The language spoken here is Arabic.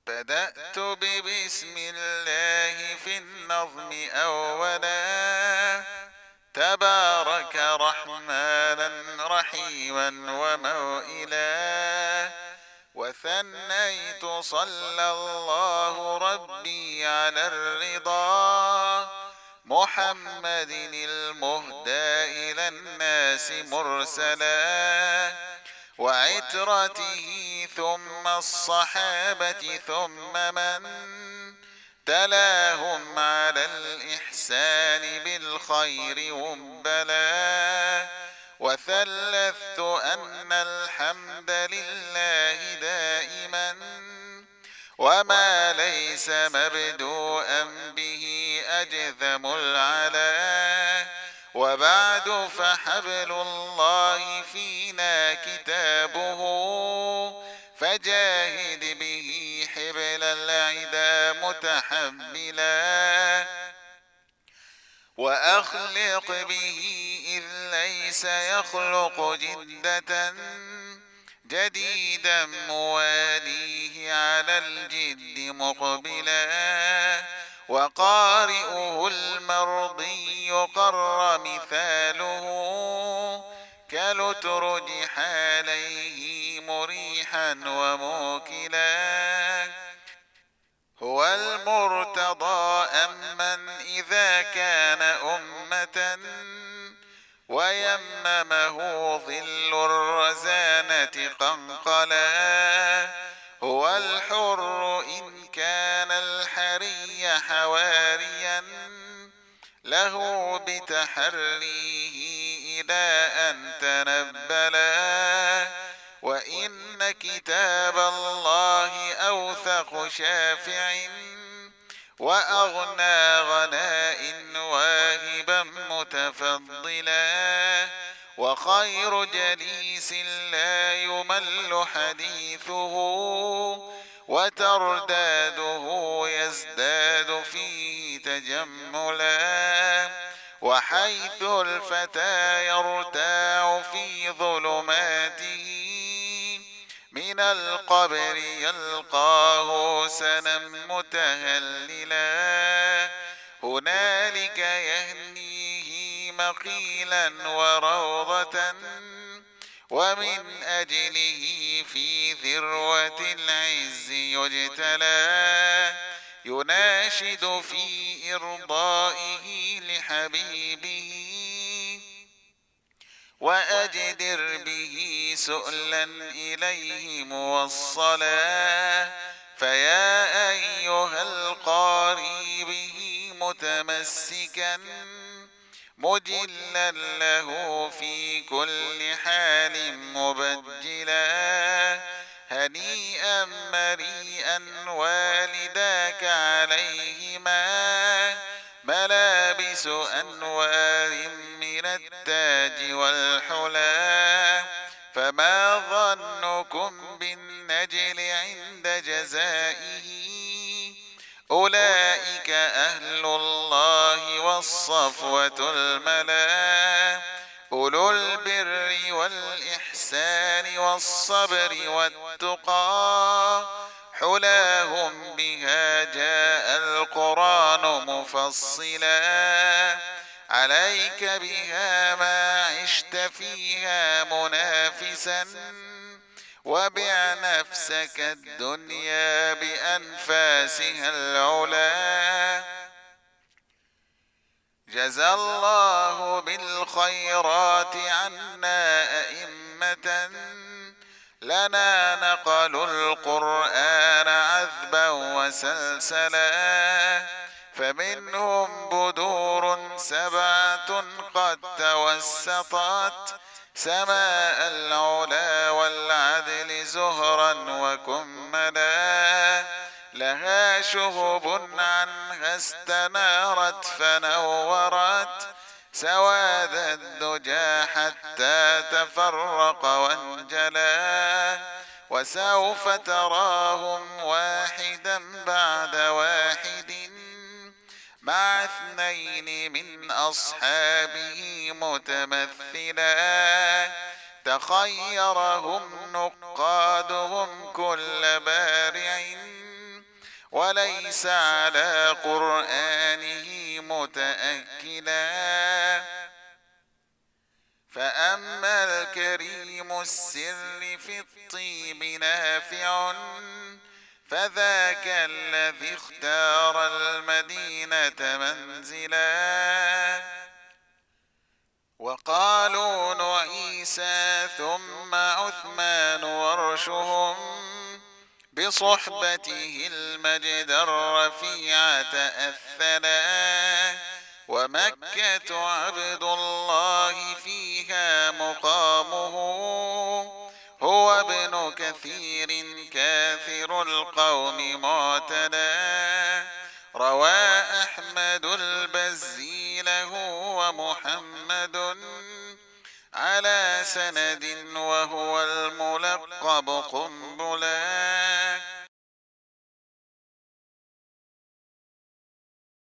بدأت ببسم الله في النظم أولا، تبارك رحمانا رحيما وموئلا، وثنيت صلى الله ربي على الرضا، محمد المهدى إلى الناس مرسلا، وعترته ثم الصحابة ثم من تلاهم على الإحسان بالخير وبلا، وثلثت أن الحمد لله دائما، وما ليس مبدوءا به أجذم العلا، وبعد فحبل الله فينا كتابه، فجاهد به حبل العدا متحملا، وأخلق به إذ ليس يخلق جدة، جديدا مواليه على الجد مقبلا، وقارئه المرضي قر مثاله، كالأترج حاليه مريحا وموكلا، هو المرتضى أمن إذا كان أمة، ويممه ظل الرزانة قنقلا، هو الحر إن كان الحري حواريا، له بتحريه إلى أن تنبلا، وإن كتاب الله أوثق شافع، وأغنى غناء واهبا متفضلا، وخير جليس لا يمل حديثه، وترداده يزداد فيه تجملا، وحيث الفتى يرتاع في ظلماته، من القبر يلقاه سنا متهللا، هنالك يهنيه مقيلا وروضة، ومن أجله في ذروة العز يجتلى، يناشد في إرضائه لحبيبه، وأجدر به سؤلا إليه موصلا، فيا أيها القاري به متمسكا، مجلا له في كل حال مبجلا، هنيئا مريئا والداك عليهما، ملابس أنوار من التاج والحلا، فما ظنكم بالنجل عند جزائه، أولئك أهل الله والصفوة الملا، أولو البر والإحسان والصبر والتقى، حلاهم بها جاء القرآن مفصلا، عليك بها ما عشت فيها منافسا، وبع نفسك الدنيا بأنفاسها العلا، جزى الله بالخيرات عنا أئمة، لنا نقلوا القرآن عذبا وسلسلا، فمنهم بدور سبعة قد توسطت، سماء العلا والعدل زهرا وكملا، لها شهب عنها استنارت فنورت، سواد الدجى حتى تفرق وانجلى، وسوف تراهم واحدا بعد واحد، مع اثنين من أصحابه متمثلا، تخيرهم نقادهم كل بارع، وليس على قرآنه متأكلا. فأما الكريم السر في الطيب نافع، فذاك الذي اختار المدينة منزلا. وقالون عيسى ثم عثمان ورشهم، بصحبته المجد الرفيع تأثلا. ومكة عبد الله فيها مقامه، هو ابن كثير كاثر القوم معتدى. روى أحمد البزي له ومحمد على سند، وهو الملقب قنبلا.